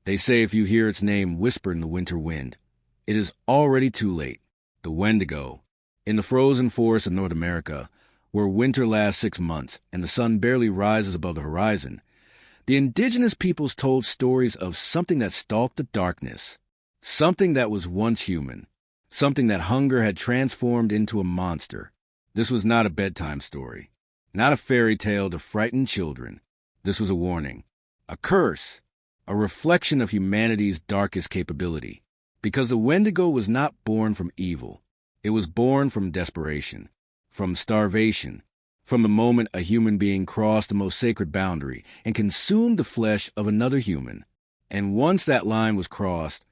They say if you hear its name whispered in the winter wind, it is already too late. The Wendigo. In the frozen forests of North America, where winter lasts 6 months and the sun barely rises above the horizon, the indigenous peoples told stories of something that stalked the darkness, something that was once human, something that hunger had transformed into a monster. This was not a bedtime story, not a fairy tale to frighten children. This was a warning, a curse, a reflection of humanity's darkest capability. Because the Wendigo was not born from evil. It was born from desperation, from starvation, from the moment a human being crossed the most sacred boundary and consumed the flesh of another human. And once that line was crossed,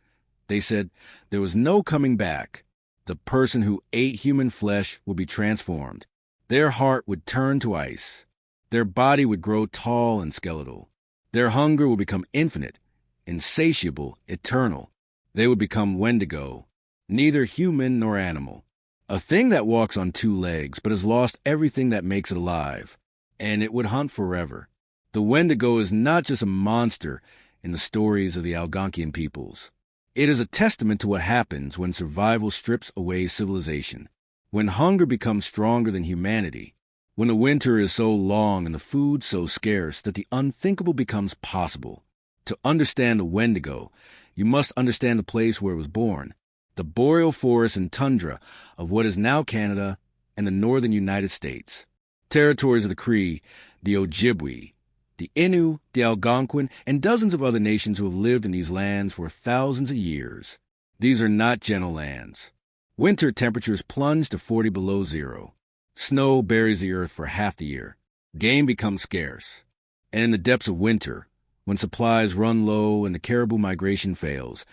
they said there was no coming back. The person who ate human flesh would be transformed. Their heart would turn to ice. Their body would grow tall and skeletal. Their hunger would become infinite, insatiable, eternal. They would become Wendigo, neither human nor animal, a thing that walks on 2 legs but has lost everything that makes it alive, and it would hunt forever. The Wendigo is not just a monster in the stories of the Algonquian peoples. It is a testament to what happens when survival strips away civilization, when hunger becomes stronger than humanity, when the winter is so long and the food so scarce that the unthinkable becomes possible. To understand the Wendigo, you must understand the place where it was born, the boreal forests and tundra of what is now Canada and the northern United States, territories of the Cree, the Ojibwe, the Innu, the Algonquin, and dozens of other nations who have lived in these lands for thousands of years. These are not gentle lands. Winter temperatures plunge to 40 below zero. Snow buries the earth for half the year. Game becomes scarce. And in the depths of winter, when supplies run low and the caribou migration fails,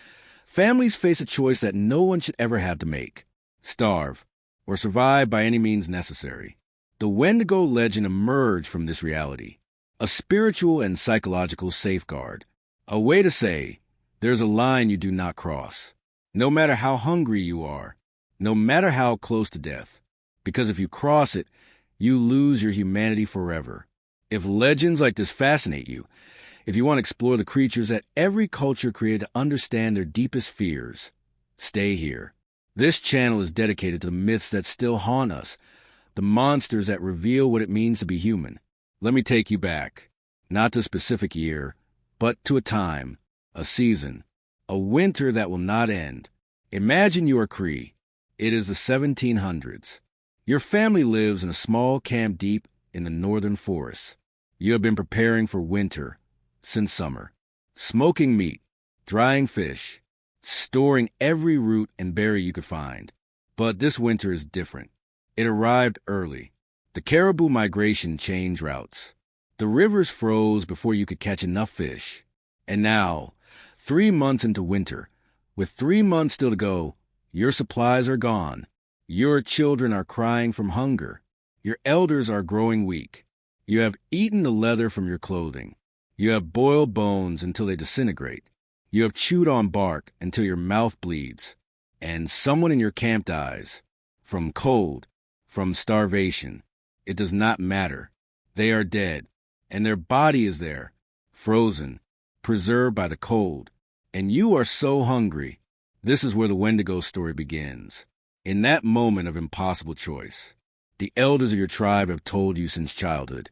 families face a choice that no one should ever have to make: starve or survive by any means necessary. The Wendigo legend emerged from this reality, a spiritual and psychological safeguard, a way to say, there's a line you do not cross, no matter how hungry you are, no matter how close to death, because if you cross it, you lose your humanity forever. If legends like this fascinate you, if you want to explore the creatures that every culture created to understand their deepest fears, stay here. This channel is dedicated to the myths that still haunt us, the monsters that reveal what it means to be human. Let me take you back, not to a specific year, but to a time, a season, a winter that will not end. Imagine you are Cree. It is the 1700s. Your family lives in a small camp deep in the northern forests. You have been preparing for winter since summer, smoking meat, drying fish, storing every root and berry you could find. But this winter is different. It arrived early. The caribou migration changed routes. The rivers froze before you could catch enough fish. And now, 3 months into winter, with 3 months still to go, your supplies are gone. Your children are crying from hunger. Your elders are growing weak. You have eaten the leather from your clothing. You have boiled bones until they disintegrate. You have chewed on bark until your mouth bleeds. And someone in your camp dies. From cold, from starvation. It does not matter. They are dead, and their body is there, frozen, preserved by the cold. And you are so hungry. This is where the Wendigo story begins. In that moment of impossible choice, the elders of your tribe have told you since childhood,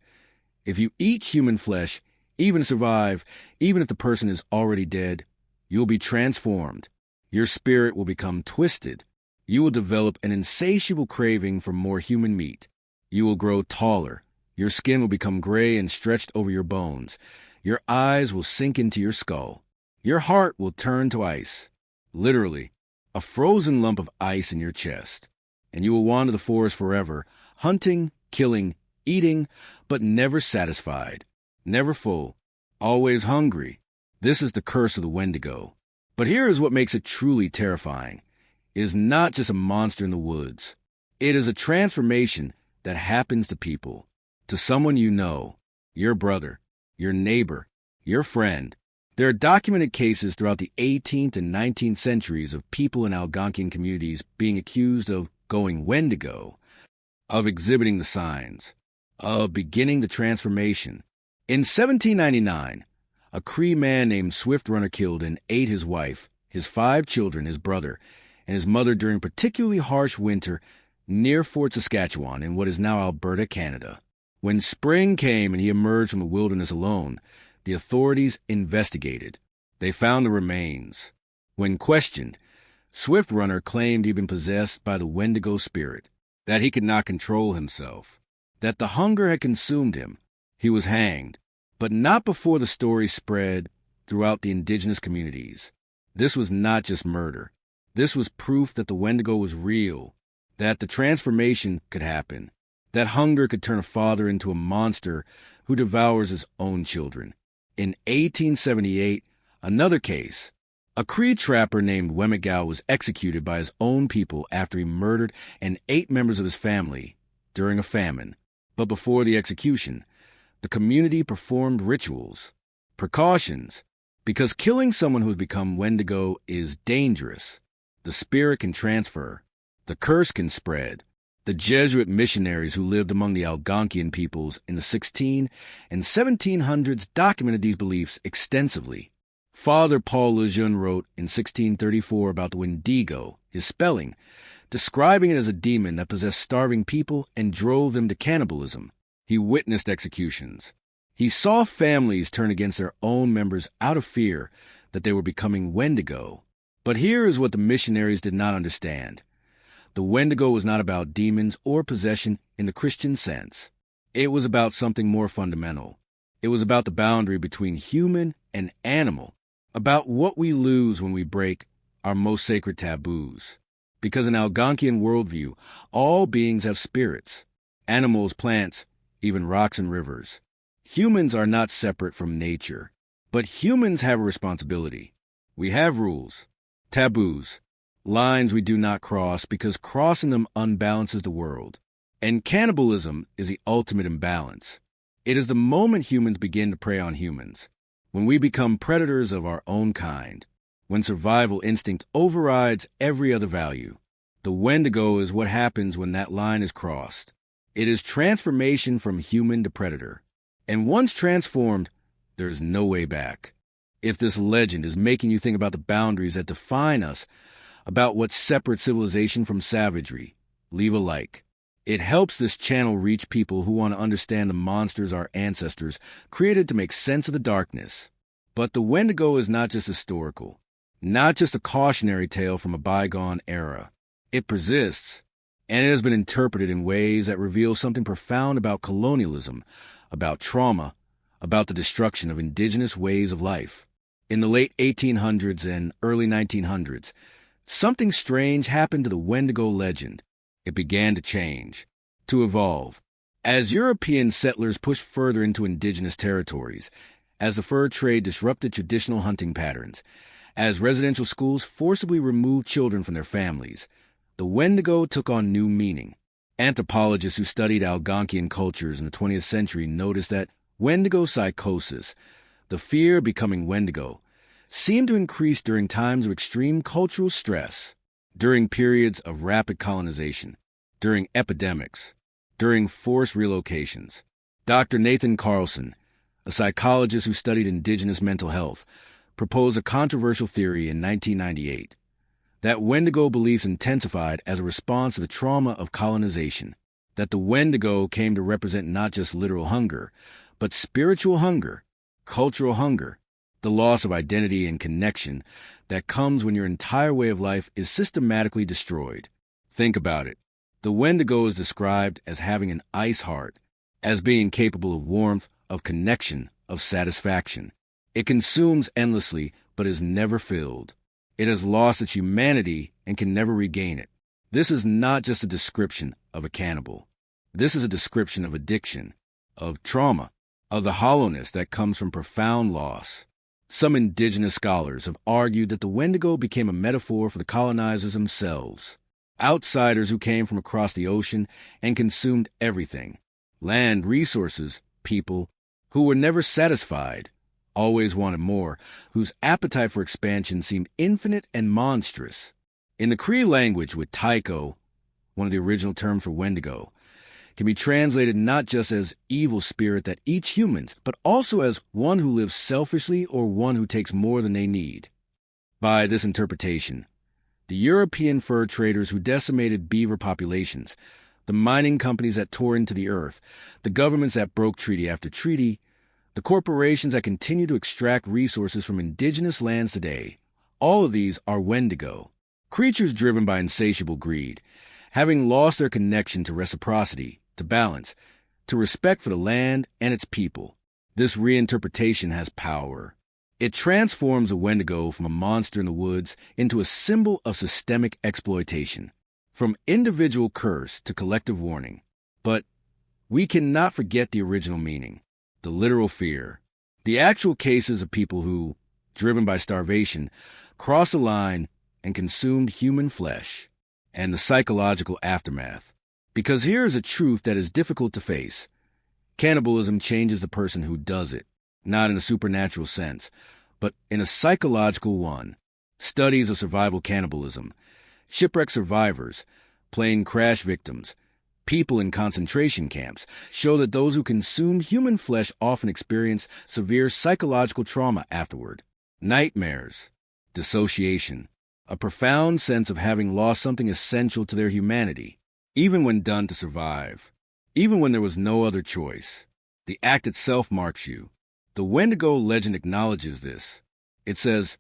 if you eat human flesh, even survive, even if the person is already dead, you will be transformed. Your spirit will become twisted. You will develop an insatiable craving for more human meat. You will grow taller. Your skin will become gray and stretched over your bones. Your eyes will sink into your skull. Your heart will turn to ice. Literally, a frozen lump of ice in your chest. And you will wander the forest forever, hunting, killing, eating, but never satisfied, never full, always hungry. This is the curse of the Wendigo. But here is what makes it truly terrifying. It is not just a monster in the woods. It is a transformation that happens to people, to someone you know, your brother, your neighbor, your friend. There are documented cases throughout the 18th and 19th centuries of people in Algonquian communities being accused of going Wendigo, of exhibiting the signs, of beginning the transformation. In 1799, A Cree man named Swift Runner killed and ate his wife, his 5 children, his brother, and his mother during a particularly harsh winter near Fort Saskatchewan in what is now Alberta, Canada. When spring came and he emerged from the wilderness alone, the authorities investigated. They found the remains. When questioned, Swift Runner claimed he'd been possessed by the Wendigo spirit, that he could not control himself, that the hunger had consumed him. He was hanged, but not before the story spread throughout the Indigenous communities. This was not just murder. This was proof that the Wendigo was real, that the transformation could happen, that hunger could turn a father into a monster who devours his own children. In 1878, another case, a Cree trapper named Wendigo was executed by his own people after he murdered and ate members of his family during a famine. But before the execution, the community performed rituals, precautions, because killing someone who has become Wendigo is dangerous. The spirit can transfer. The curse can spread. The Jesuit missionaries who lived among the Algonquian peoples in the 1600s and 1700s documented these beliefs extensively. Father Paul Lejeune wrote in 1634 about the Wendigo, his spelling, describing it as a demon that possessed starving people and drove them to cannibalism. He witnessed executions. He saw families turn against their own members out of fear that they were becoming Wendigo. But here is what the missionaries did not understand. The Wendigo was not about demons or possession in the Christian sense. It was about something more fundamental. It was about the boundary between human and animal, about what we lose when we break our most sacred taboos. Because in Algonquian worldview, all beings have spirits, animals, plants, even rocks and rivers. Humans are not separate from nature, but humans have a responsibility. We have rules, taboos, lines we do not cross because crossing them unbalances the world. And cannibalism is the ultimate imbalance. It is the moment humans begin to prey on humans, when we become predators of our own kind, when survival instinct overrides every other value. The Wendigo is what happens when that line is crossed. It is transformation from human to predator. And once transformed, there is no way back. If this legend is making you think about the boundaries that define us, about what separates civilization from savagery, leave a like. It helps this channel reach people who want to understand the monsters our ancestors created to make sense of the darkness. But the Wendigo is not just historical, not just a cautionary tale from a bygone era. It persists, and it has been interpreted in ways that reveal something profound about colonialism, about trauma, about the destruction of indigenous ways of life. In the late 1800s and early 1900s, something strange happened to the Wendigo legend. It began to change, to evolve. As European settlers pushed further into indigenous territories, as the fur trade disrupted traditional hunting patterns, as residential schools forcibly removed children from their families, the Wendigo took on new meaning. Anthropologists who studied Algonquian cultures in the 20th century noticed that Wendigo psychosis, the fear of becoming Wendigo, seemed to increase during times of extreme cultural stress, during periods of rapid colonization, during epidemics, during forced relocations. Dr. Nathan Carlson, a psychologist who studied indigenous mental health, proposed a controversial theory in 1998 that Wendigo beliefs intensified as a response to the trauma of colonization, that the Wendigo came to represent not just literal hunger, but spiritual hunger, cultural hunger, the loss of identity and connection that comes when your entire way of life is systematically destroyed. Think about it. The Wendigo is described as having an ice heart, as being capable of warmth, of connection, of satisfaction. It consumes endlessly, but is never filled. It has lost its humanity and can never regain it. This is not just a description of a cannibal. This is a description of addiction, of trauma, of the hollowness that comes from profound loss. Some indigenous scholars have argued that the Wendigo became a metaphor for the colonizers themselves, outsiders who came from across the ocean and consumed everything, land, resources, people, who were never satisfied, always wanted more, whose appetite for expansion seemed infinite and monstrous. In the Cree language with taiko, one of the original terms for Wendigo, can be translated not just as evil spirit that eats humans, but also as one who lives selfishly or one who takes more than they need. By this interpretation, the European fur traders who decimated beaver populations, the mining companies that tore into the earth, the governments that broke treaty after treaty, the corporations that continue to extract resources from indigenous lands today, all of these are Wendigo, creatures driven by insatiable greed, having lost their connection to reciprocity, to balance, to respect for the land and its people. This reinterpretation has power. It transforms a Wendigo from a monster in the woods into a symbol of systemic exploitation, from individual curse to collective warning. But we cannot forget the original meaning, the literal fear, the actual cases of people who, driven by starvation, crossed the line and consumed human flesh, and the psychological aftermath. Because here is a truth that is difficult to face. Cannibalism changes the person who does it, not in a supernatural sense, but in a psychological one. Studies of survival cannibalism, shipwreck survivors, plane crash victims, people in concentration camps show that those who consume human flesh often experience severe psychological trauma afterward. Nightmares, dissociation, a profound sense of having lost something essential to their humanity, even when done to survive, even when there was no other choice. The act itself marks you. The Wendigo legend acknowledges this. It says,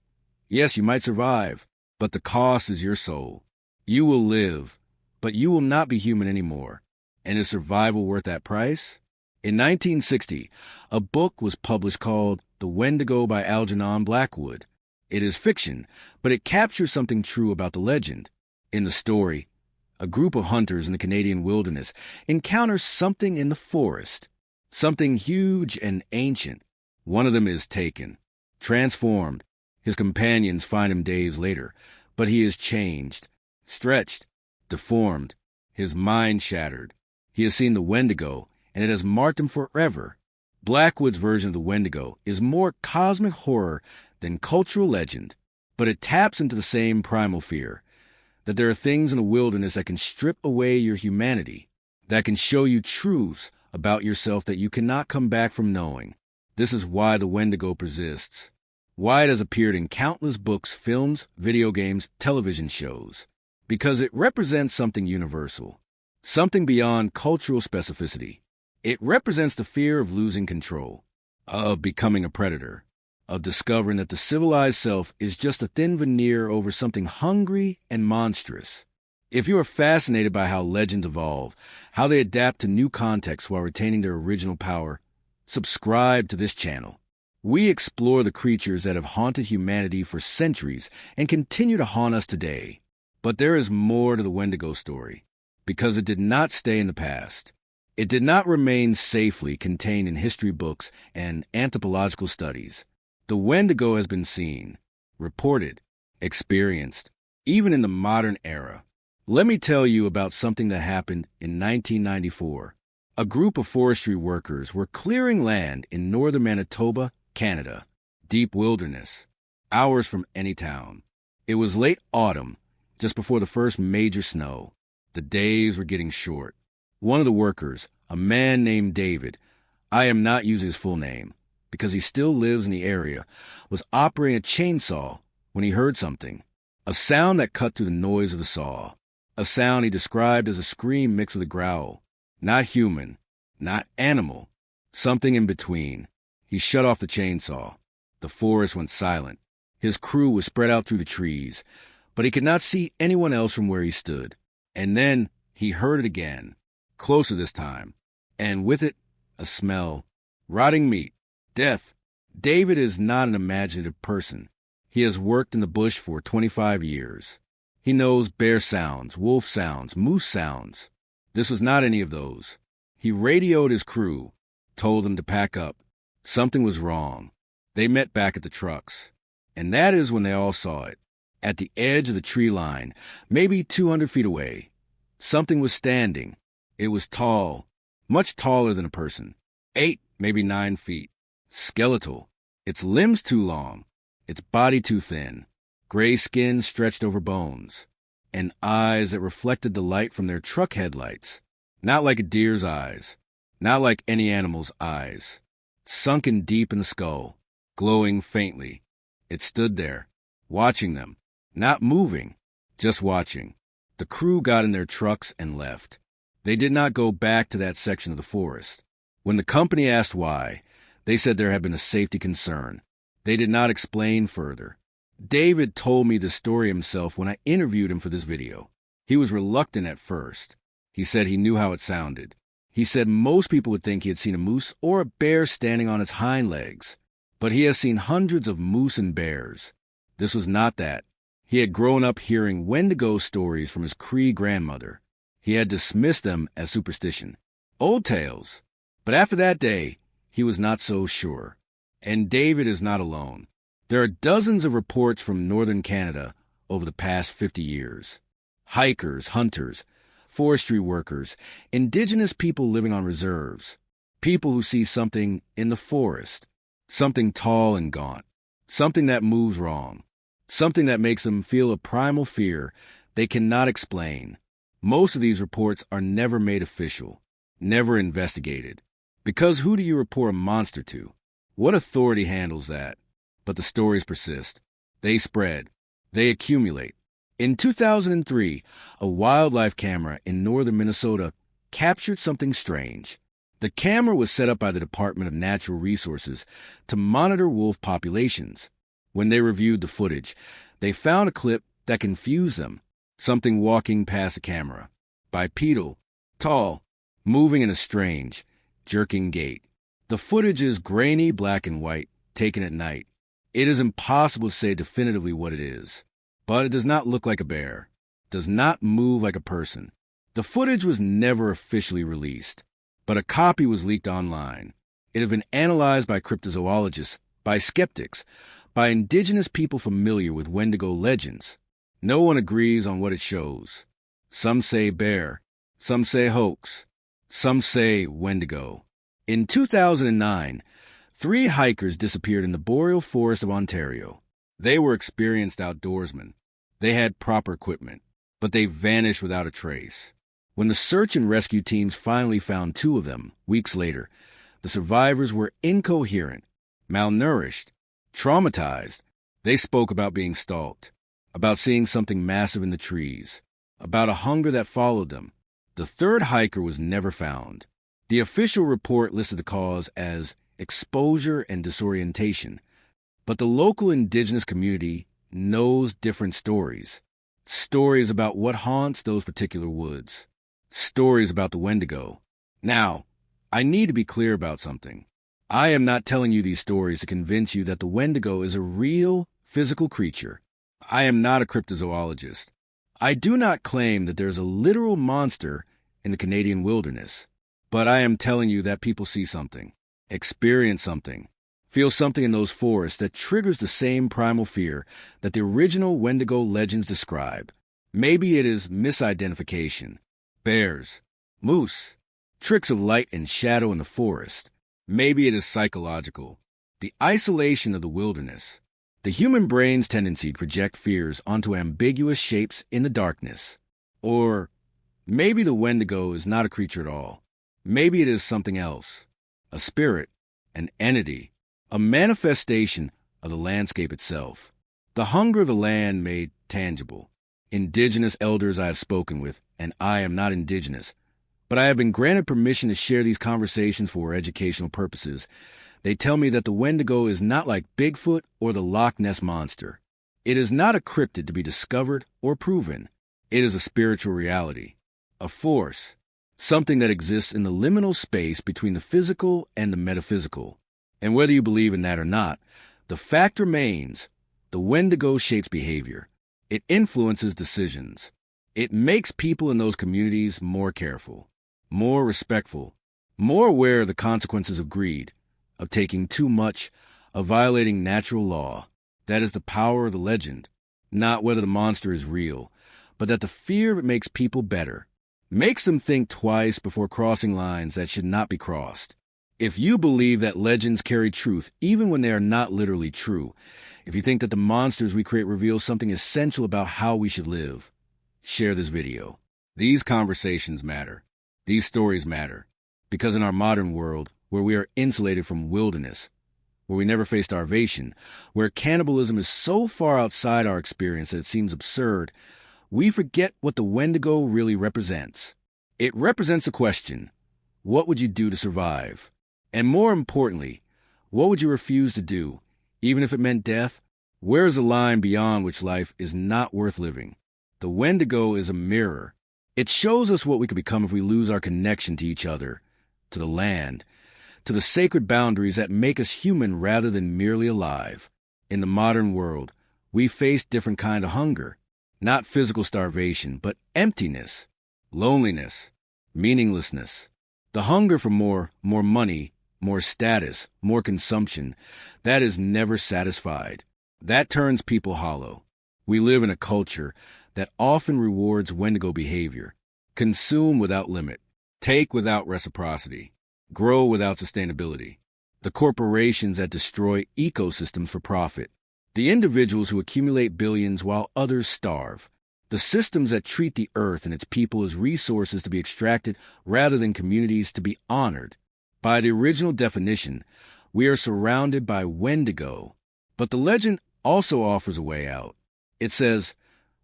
yes, you might survive, but the cost is your soul. You will live, but you will not be human anymore. And is survival worth that price? In 1960, a book was published called The Wendigo by Algernon Blackwood. It is fiction, but it captures something true about the legend. In the story, a group of hunters in the Canadian wilderness encounter something in the forest, something huge and ancient. One of them is taken, transformed. His companions find him days later, but he is changed, stretched, deformed, his mind shattered. He has seen the Wendigo, and it has marked him forever. Blackwood's version of the Wendigo is more cosmic horror than cultural legend, but it taps into the same primal fear, that there are things in the wilderness that can strip away your humanity, that can show you truths about yourself that you cannot come back from knowing. This is why the Wendigo persists, why it has appeared in countless books, films, video games, television shows, because it represents something universal, something beyond cultural specificity. It represents the fear of losing control, of becoming a predator, of discovering that the civilized self is just a thin veneer over something hungry and monstrous. If you are fascinated by how legends evolve, how they adapt to new contexts while retaining their original power, subscribe to this channel. We explore the creatures that have haunted humanity for centuries and continue to haunt us today. But there is more to the Wendigo story, because it did not stay in the past. It did not remain safely contained in history books and anthropological studies. The Wendigo has been seen, reported, experienced, even in the modern era. Let me tell you about something that happened in 1994. A group of forestry workers were clearing land in northern Manitoba, Canada, deep wilderness, hours from any town. It was late autumn, just before the first major snow. The days were getting short. One of the workers, a man named David, I am not using his full name, because he still lives in the area, was operating a chainsaw when he heard something, a sound that cut through the noise of the saw, a sound he described as a scream mixed with a growl. Not human, not animal, something in between. He shut off the chainsaw. The forest went silent. His crew was spread out through the trees, but he could not see anyone else from where he stood. And then he heard it again, closer this time, and with it, a smell, rotting meat, death. David is not an imaginative person. He has worked in the bush for 25 years. He knows bear sounds, wolf sounds, moose sounds. This was not any of those. He radioed his crew, told them to pack up. Something was wrong. They met back at the trucks. And that is when they all saw it. At the edge of the tree line, maybe 200 feet away, something was standing. It was tall, much taller than a person. 8, maybe 9 feet. Skeletal. Its limbs too long. Its body too thin. Gray skin stretched over bones. And eyes that reflected the light from their truck headlights. Not like a deer's eyes, not like any animal's eyes. Sunken deep in the skull, glowing faintly. It stood there, watching them, not moving, just watching. The crew got in their trucks and left. They did not go back to that section of the forest. When the company asked why, they said there had been a safety concern. They did not explain further. David told me the story himself when I interviewed him for this video. He was reluctant at first. He said he knew how it sounded. He said most people would think he had seen a moose or a bear standing on its hind legs, but he has seen hundreds of moose and bears. This was not that. He had grown up hearing Wendigo stories from his Cree grandmother. He had dismissed them as superstition, old tales. But after that day, he was not so sure. And David is not alone. There are dozens of reports from northern Canada over the past 50 years. Hikers, hunters, forestry workers, Indigenous people living on reserves, people who see something in the forest, something tall and gaunt, something that moves wrong, something that makes them feel a primal fear they cannot explain. Most of these reports are never made official, never investigated. Because who do you report a monster to? What authority handles that? But the stories persist. They spread. They accumulate. In 2003, a wildlife camera in northern Minnesota captured something strange. The camera was set up by the Department of Natural Resources to monitor wolf populations. When they reviewed the footage, they found a clip that confused them. Something walking past the camera. Bipedal, tall, moving in a strange, jerking gait. The footage is grainy black and white, taken at night. It is impossible to say definitively what it is. But it does not look like a bear, does not move like a person. The footage was never officially released, but a copy was leaked online. It had been analyzed by cryptozoologists, by skeptics, by Indigenous people familiar with Wendigo legends. No one agrees on what it shows. Some say bear, some say hoax, some say Wendigo. In 2009, 3 hikers disappeared in the boreal forest of Ontario. They were experienced outdoorsmen. They had proper equipment, but they vanished without a trace. When the search and rescue teams finally found 2 of them, weeks later, the survivors were incoherent, malnourished, traumatized. They spoke about being stalked, about seeing something massive in the trees, about a hunger that followed them. The 3rd hiker was never found. The official report listed the cause as exposure and disorientation, but the local Indigenous community knows different stories. Stories about what haunts those particular woods. Stories about the Wendigo. Now, I need to be clear about something. I am not telling you these stories to convince you that the Wendigo is a real, physical creature. I am not a cryptozoologist. I do not claim that there is a literal monster in the Canadian wilderness. But I am telling you that people see something, experience something, feel something in those forests that triggers the same primal fear that the original Wendigo legends describe. Maybe it is misidentification, bears, moose, tricks of light and shadow in the forest. Maybe it is psychological, the isolation of the wilderness, the human brain's tendency to project fears onto ambiguous shapes in the darkness. Or maybe the Wendigo is not a creature at all. Maybe it is something else, a spirit, an entity, a manifestation of the landscape itself, the hunger of the land made tangible. Indigenous elders I have spoken with, and I am not Indigenous, but I have been granted permission to share these conversations for educational purposes. They tell me that the Wendigo is not like Bigfoot or the Loch Ness Monster. It is not a cryptid to be discovered or proven. It is a spiritual reality, a force, something that exists in the liminal space between the physical and the metaphysical. And whether you believe in that or not, the fact remains, the Wendigo shapes behavior. It influences decisions. It makes people in those communities more careful, more respectful, more aware of the consequences of greed, of taking too much, of violating natural law. That is the power of the legend, not whether the monster is real, but that the fear of it makes people better, makes them think twice before crossing lines that should not be crossed. If you believe that legends carry truth even when they are not literally true, if you think that the monsters we create reveal something essential about how we should live, share this video. These conversations matter. These stories matter, because in our modern world, where we are insulated from wilderness, where we never face starvation, where cannibalism is so far outside our experience that it seems absurd, we forget what the Wendigo really represents. It represents a question: what would you do to survive? And more importantly, what would you refuse to do, even if it meant death? Where is the line beyond which life is not worth living? The Wendigo is a mirror. It shows us what we could become if we lose our connection to each other, to the land, to the sacred boundaries that make us human rather than merely alive. In the modern world, we face different kind of hunger. Not physical starvation, but emptiness, loneliness, meaninglessness. The hunger for more money, more status, more consumption, that is never satisfied. That turns people hollow. We live in a culture that often rewards Wendigo behavior. Consume without limit, take without reciprocity, grow without sustainability. The corporations that destroy ecosystems for profit. The individuals who accumulate billions while others starve. The systems that treat the earth and its people as resources to be extracted rather than communities to be honored. By the original definition, we are surrounded by Wendigo. But the legend also offers a way out. It says,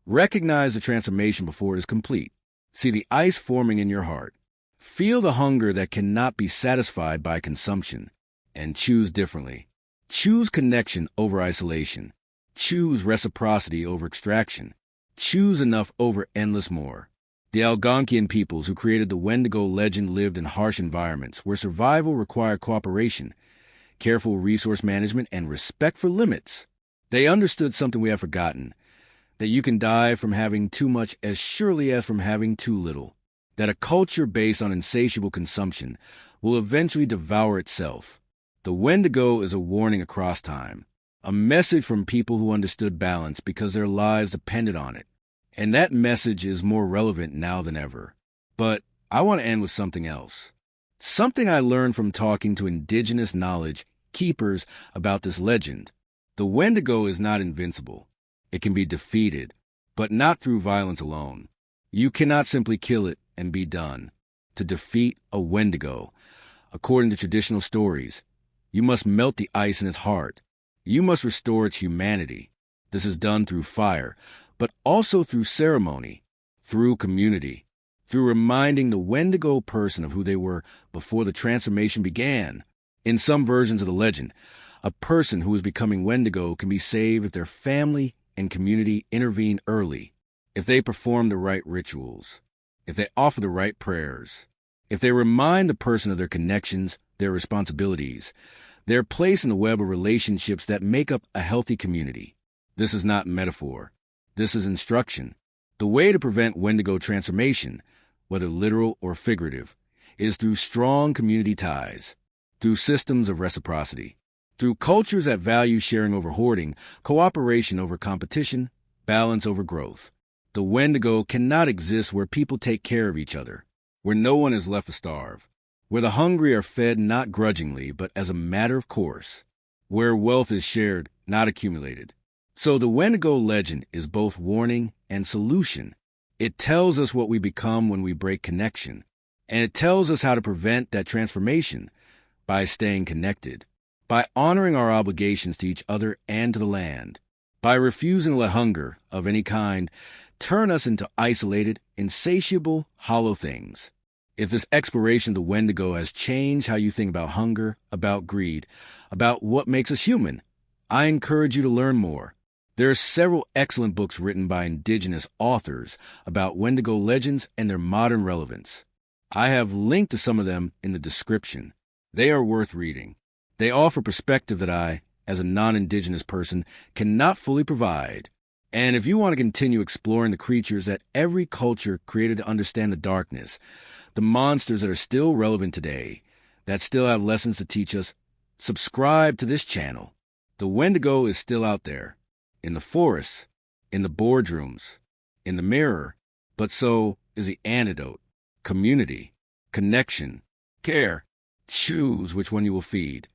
recognize the transformation before it is complete. See the ice forming in your heart. Feel the hunger that cannot be satisfied by consumption. And choose differently. Choose connection over isolation. Choose reciprocity over extraction. Choose enough over endless more. The Algonquian peoples who created the Wendigo legend lived in harsh environments where survival required cooperation, careful resource management, and respect for limits. They understood something we have forgotten, that you can die from having too much as surely as from having too little, that a culture based on insatiable consumption will eventually devour itself. The Wendigo is a warning across time, a message from people who understood balance because their lives depended on it. And that message is more relevant now than ever. But I want to end with something else. Something I learned from talking to Indigenous knowledge keepers about this legend. The Wendigo is not invincible. It can be defeated, but not through violence alone. You cannot simply kill it and be done. To defeat a Wendigo, according to traditional stories, you must melt the ice in its heart. You must restore its humanity. This is done through fire, but also through ceremony, through community, through reminding the Wendigo person of who they were before the transformation began. In some versions of the legend, a person who is becoming Wendigo can be saved if their family and community intervene early, if they perform the right rituals, if they offer the right prayers, if they remind the person of their connections, their responsibilities, their place in the web of relationships that make up a healthy community. This is not metaphor. This is instruction. The way to prevent Wendigo transformation, whether literal or figurative, is through strong community ties, through systems of reciprocity, through cultures that value sharing over hoarding, cooperation over competition, balance over growth. The Wendigo cannot exist where people take care of each other, where no one is left to starve, where the hungry are fed not grudgingly but as a matter of course, where wealth is shared, not accumulated. So the Wendigo legend is both warning and solution. It tells us what we become when we break connection, and it tells us how to prevent that transformation by staying connected, by honoring our obligations to each other and to the land, by refusing to let hunger of any kind turn us into isolated, insatiable, hollow things. If this exploration of the Wendigo has changed how you think about hunger, about greed, about what makes us human, I encourage you to learn more. There are several excellent books written by Indigenous authors about Wendigo legends and their modern relevance. I have linked to some of them in the description. They are worth reading. They offer perspective that I, as a non-Indigenous person, cannot fully provide. And if you want to continue exploring the creatures that every culture created to understand the darkness, the monsters that are still relevant today, that still have lessons to teach us, subscribe to this channel. The Wendigo is still out there. In the forests, in the boardrooms, in the mirror, but so is the antidote, community, connection, care. Choose which one you will feed.